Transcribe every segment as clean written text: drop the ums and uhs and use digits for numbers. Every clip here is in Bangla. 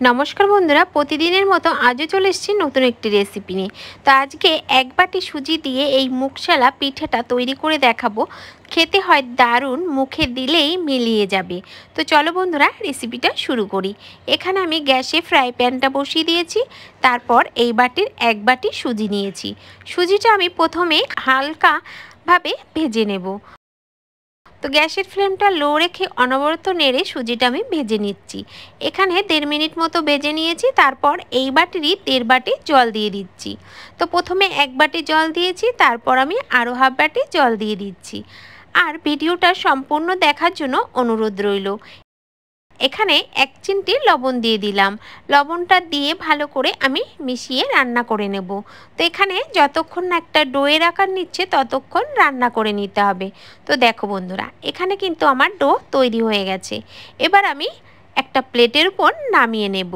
नमस्कार बंधुरा प्रतिदिनेर मतो आजो चले एसेछि नतून एकटी रेसिपि निये। तो आज के एक बाटी सुजी दिए एई मुखशाला पिठाटा तैरी करे देखाबो। खेते हय दारुण, मुखे दिलेई मिलिए जाबे। तो चलो बंधुरा रेसिपिटा शुरू करी। एखाने आमि ग्यासे फ्राई पैनटा बसिए दिएछि, तारपर एई बाटिर एक बाटी सुजी निएछि। सुजिटा आमि प्रथमे हालका भावे भेजे नेब। तो गैसेर फ्लेमटा लो रेखे अनबरत नेड़े सुजिटा आमि भेजे निচ্ছি। एखाने 1.5 मिनट मतो भेजे निয়েছি। तारपर এই বাটিরই 1.5 বাটি জল দিয়ে দিচ্ছি। তো প্রথমে 1 বাটি জল দিয়েছি, তারপর আমি আরো হাফ বাটি জল দিয়ে দিচ্ছি। আর ভিডিওটা সম্পূর্ণ দেখার জন্য অনুরোধ রইল। এখানে 1 চিমটি লবণ দিয়ে দিলাম। লবণটা দিয়ে ভালো করে আমি মিশিয়ে রান্না করে নেব। তো এখানে যতক্ষণ না একটা ডোয়ের আকার নিচ্ছে ততক্ষণ রান্না করে নিতে হবে। তো দেখো বন্ধুরা, এখানে কিন্তু আমার ডো তৈরি হয়ে গেছে। এবার আমি একটা প্লেটের উপর নামিয়ে নেব।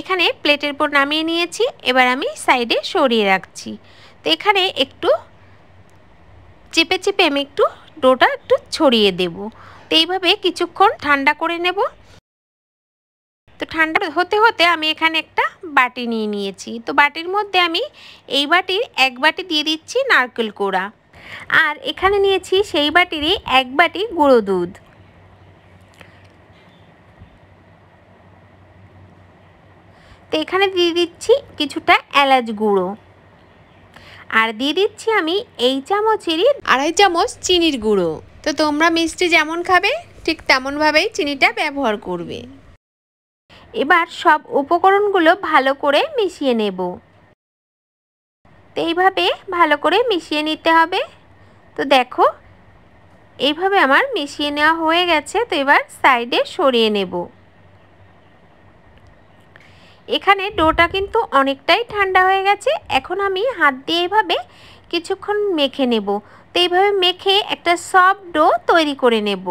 এখানে প্লেটের উপর নামিয়ে নিয়েছি। এবার আমি সাইডে সরিয়ে রাখছি। তো এখানে একটু চেপে চেপে আমি একটু ডোটা একটু ছড়িয়ে দেব। তো এইভাবে কিছুক্ষণ ঠান্ডা করে নেব। তো ঠান্ডা হতে হতে আমি এখানে একটা বাটি নিয়ে নিয়েছি। তো বাটির মধ্যে আমি এই বাটির 1 বাটি দিয়ে দিচ্ছি নারকেল কোড়া। আর এখানে নিয়েছি সেই বাটিরই 1 বাটি গুঁড়ো দুধ। তো এখানে দিয়ে দিচ্ছি কিছুটা এলাচ গুঁড়ো। আর দিয়ে দিচ্ছি আমি এই চামচেরই 2.5 চামচ চিনির গুঁড়ো। তো তোমরা মিষ্টি যেমন খাবে ঠিক তেমনভাবেই চিনিটা ব্যবহার করবে। এবার সব উপকরণগুলো ভালো করে মিশিয়ে নেব। তো এইভাবে ভালো করে মিশিয়ে নিতে হবে। তো দেখো এইভাবে আমার মিশিয়ে নেওয়া হয়ে গেছে। তো এবার সাইডে সরিয়ে নেব। এখানে ডোটা কিন্তু অনেকটাই ঠান্ডা হয়ে গেছে। এখন আমি হাত দিয়ে এইভাবে কিছুক্ষণ মেখে নেব। তো এইভাবে মেখে একটা সফট ডো তৈরি করে নেব।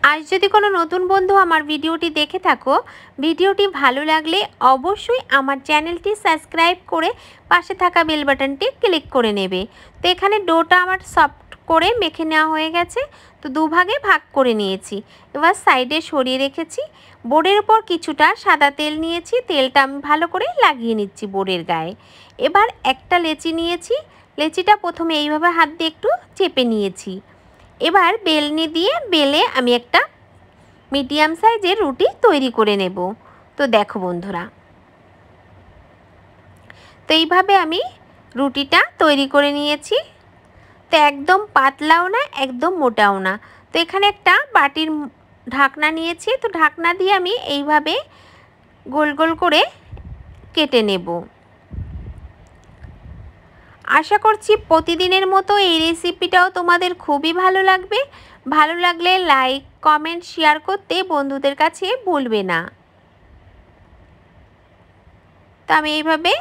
আজ যদি কোনো নতুন বন্ধু আমার ভিডিওটি দেখে থাকো, ভিডিওটি ভালো লাগলে অবশ্যই আমার চ্যানেলটি সাবস্ক্রাইব করে পাশে থাকা বেল বাটনটি ক্লিক করে নেবে। তো এখানে ডোটা আমার সফট করে মেখে নেওয়া হয়ে গেছে। তো দুভাগে ভাগ করে নিয়েছি। এবার সাইডে সরিয়ে রেখেছি। বোর্ডের উপর কিছুটা সাদা তেল নিয়েছি। তেলটা আমি ভালো করে লাগিয়ে নিচ্ছি বোর্ডের গায়ে। এবার একটা লেচি নিয়েছি। লেচিটা প্রথমে এইভাবে হাত দিয়ে একটু চেপে নিয়েছি। এবার বেলনি দিয়ে বেলে আমি একটা মিডিয়াম সাইজের রুটি তৈরি করে নেব। তো দেখো বন্ধুরা, তো এইভাবে আমি রুটিটা তৈরি করে নিয়েছি। তো একদম পাতলাও না একদম মোটাও না। তো এখানে একটা বাটির ঢাকনা নিয়েছি। তো ঢাকনা দিয়ে আমি এইভাবে গোল গোল করে কেটে নেব। আশা করছি প্রতিদিনের মতো এই রেসিপিটাও তোমাদের খুবই ভালো লাগবে। ভালো লাগলে লাইক কমেন্ট শেয়ার করতে বন্ধুদের কাছে ভুলবে না। তো আমি এইভাবে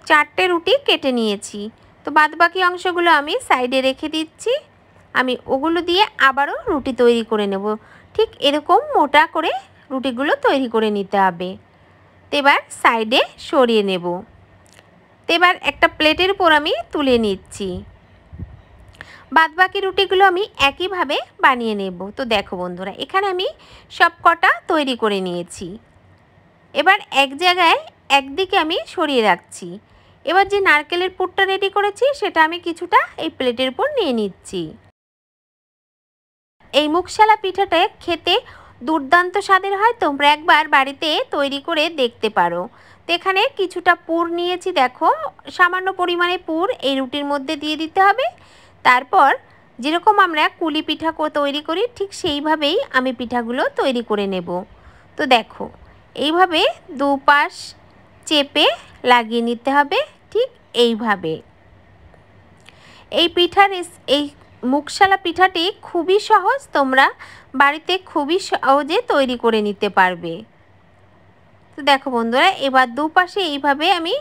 4টে রুটি কেটে নিয়েছি। তো বাদবাকি অংশগুলো আমি সাইডে রেখে দিচ্ছি। আমি ওগুলো দিয়ে আবারও রুটি তৈরি করে নেব। ঠিক এরকম মোটা করে রুটিগুলো তৈরি করে নিতে হবে। তো এবার সাইডে সরিয়ে নেব। তো এবার একটা প্লেটের উপর আমি তুলে নিচ্ছি। বাদবাকি রুটিগুলো আমি একইভাবে বানিয়ে নেব। তো দেখো বন্ধুরা, এখানে আমি সব কটা তৈরি করে নিয়েছি। এবার এক জায়গায় একদিকে আমি সরিয়ে রাখছি। এবার যে নারকেলের পুরটা রেডি করেছি সেটা আমি কিছুটা এই প্লেটের উপর নিয়ে নিচ্ছি। এই মুখশালা পিঠাটা খেতে দুর্দান্ত স্বাদের হয়। তোমরা একবার বাড়িতে তৈরি করে দেখতে পারো। তো এখানে কিছুটা পুর নিয়েছি। দেখো সামান্য পরিমাণে পুর এই রুটির মধ্যে দিয়ে দিতে হবে। তারপর যেরকম আমরা কুলি পিঠা তৈরি করি ঠিক সেইভাবেই আমি পিঠাগুলো তৈরি করে নেব। তো দেখো এইভাবে দুপাশ চেপে লাগিয়ে নিতে হবে ঠিক এইভাবে। এই পিঠার এই মুখশালা পিঠাটি খুবই সহজ। তোমরা বাড়িতে খুবই সহজে তৈরি করে নিতে পারবে। তো দেখো বন্ধুরা, এবার দুপাশে এইভাবে আমি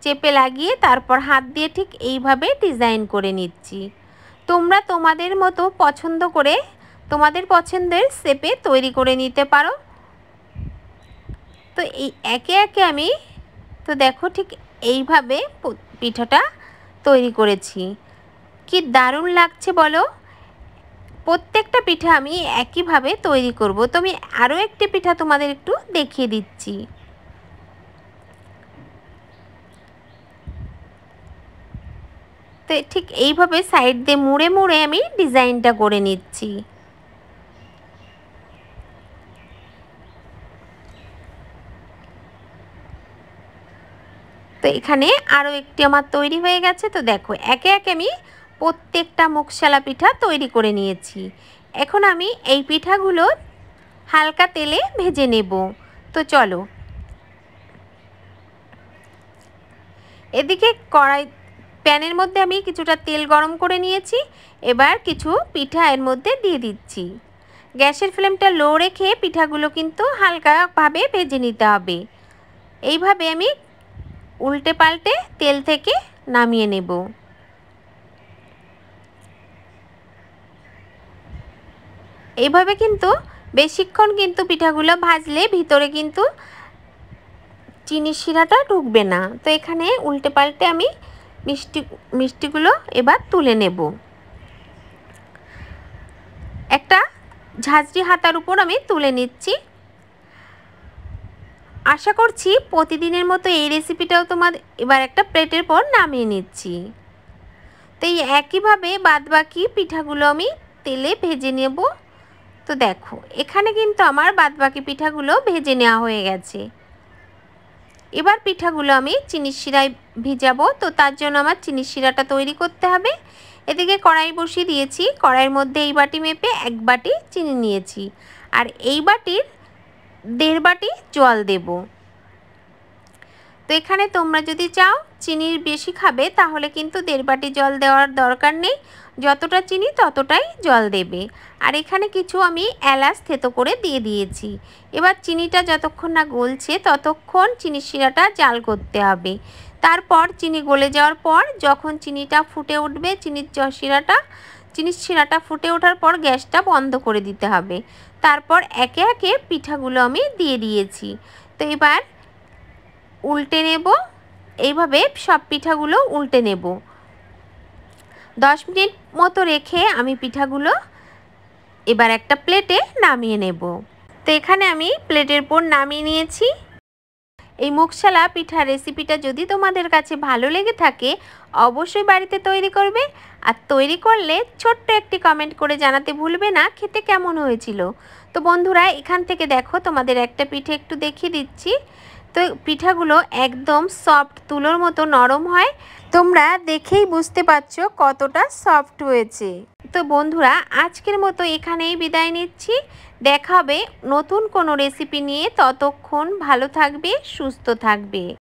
চেপে লাগিয়ে তারপর হাত দিয়ে ঠিক এইভাবে ডিজাইন করে নিচ্ছি। তোমরা তোমাদের মতো পছন্দ করে তোমাদের পছন্দের শেপে তৈরি করে নিতে পারো। তো এই একে একে আমি তো দেখো ঠিক এইভাবে পিঠাটা তৈরি করেছি। কি দারুণ লাগছে বলো। প্রত্যেকটা পিঠা আমি একইভাবে তৈরি করব। তো আমি আরও একটি পিঠা তোমাদের একটু দেখিয়ে দিচ্ছি। তো ঠিক এইভাবে সাইড দিয়ে মুড়ে মুড়ে আমি ডিজাইনটা করে নিচ্ছি। তো এখানে আরও একটি আমার তৈরি হয়ে গেছে। তো দেখো একে একে আমি প্রত্যেকটা মুখশালা পিঠা তৈরি করে নিয়েছি। এখন আমি এই পিঠাগুলো হালকা তেলে ভেজে নেব। তো চলো, এদিকে প্যানের মধ্যে আমি কিছুটা তেল গরম করে নিয়েছি। এবার কিছু পিঠা এর মধ্যে দিয়ে দিচ্ছি। গ্যাসের ফ্লেমটা লো রেখে পিঠাগুলো কিন্তু হালকাভাবে ভেজে নিতে হবে। এইভাবে আমি উল্টে পাল্টে তেল থেকে নামিয়ে নেব। এইভাবে কিন্তু বেশিক্ষণ কিন্তু পিঠাগুলো ভাজলে ভিতরে কিন্তু চিনির শিরাটা ঢুকবে না। তো এখানে উল্টে পাল্টে আমি মিষ্টিগুলো এবার তুলে নেব। একটা ঝাঁঝরি হাতার উপর আমি তুলে নিচ্ছি। আশা করছি প্রতিদিনের মতো এই রেসিপিটাও তোমার এবার একটা প্লেটের পর নামিয়ে নিচ্ছি। তো এই একইভাবে বাদবাকি পিঠাগুলো আমি তেলে ভেজে নেব। তো দেখো এখানে কিন্তু আমার বাদবাকি পিঠাগুলো ভেজে নেওয়া হয়ে গেছে। এবার পিঠাগুলো আমি চিনির শিরায় ভিজাবো। তো তার জন্য আমার চিনির শিরাটা তৈরি করতে হবে। এদিকে কড়াই বসিয়ে দিয়েছি। কড়াইয়ের মধ্যে এই বাটি মেপে 1 বাটি চিনি নিয়েছি, আর এই বাটির 1.5 বাটি জল দেব। তো এখানে তোমরা যদি চাও চিনির বেশি খাবে তাহলে কিন্তু 1.5 বাটি জল দেওয়ার দরকার নেই, যতটা চিনি ততটাই জল দেবে। আর এখানে কিছু আমি এলাচ থেতো করে দিয়ে দিয়েছি। এবার চিনিটা যতক্ষণ না গলছে ততক্ষণ চিনির শিরাটা জাল করতে হবে। তারপর চিনি গলে যাওয়ার পর যখন চিনিটা ফুটে উঠবে, চিনির শিরাটা ফুটে ওঠার পর গ্যাসটা বন্ধ করে দিতে হবে। তারপর একে একে পিঠাগুলো আমি দিয়ে দিয়েছি। তো এবার উল্টে নেব। এইভাবে সব পিঠাগুলো উল্টে নেব। 10 মিনিট মতো রেখে আমি পিঠাগুলো এবার একটা প্লেটে নামিয়ে নেব। তো এখানে আমি প্লেটের উপর নামিয়ে নিয়েছি। এই মুখশালা পিঠার রেসিপিটা যদি তোমাদের কাছে ভালো লেগে থাকে অবশ্যই বাড়িতে তৈরি করবে। আর তৈরি করলে ছোট্ট একটি কমেন্ট করে জানাতে ভুলবে না খেতে কেমন হয়েছিল। তো বন্ধুরা এখান থেকে দেখো তোমাদের একটা পিঠে একটু দেখিয়ে দিচ্ছি। তো পিঠাগুলো একদম সফট, তুলোর মতো নরম হয়। তোমরা দেখেই বুঝতে পারছো কতটা সফট হয়েছে। তো বন্ধুরা আজকের মতো এখানেই বিদায় নিচ্ছি। দেখা হবে নতুন কোনো রেসিপি নিয়ে। ততক্ষণ ভালো থাকবে, সুস্থ থাকবে।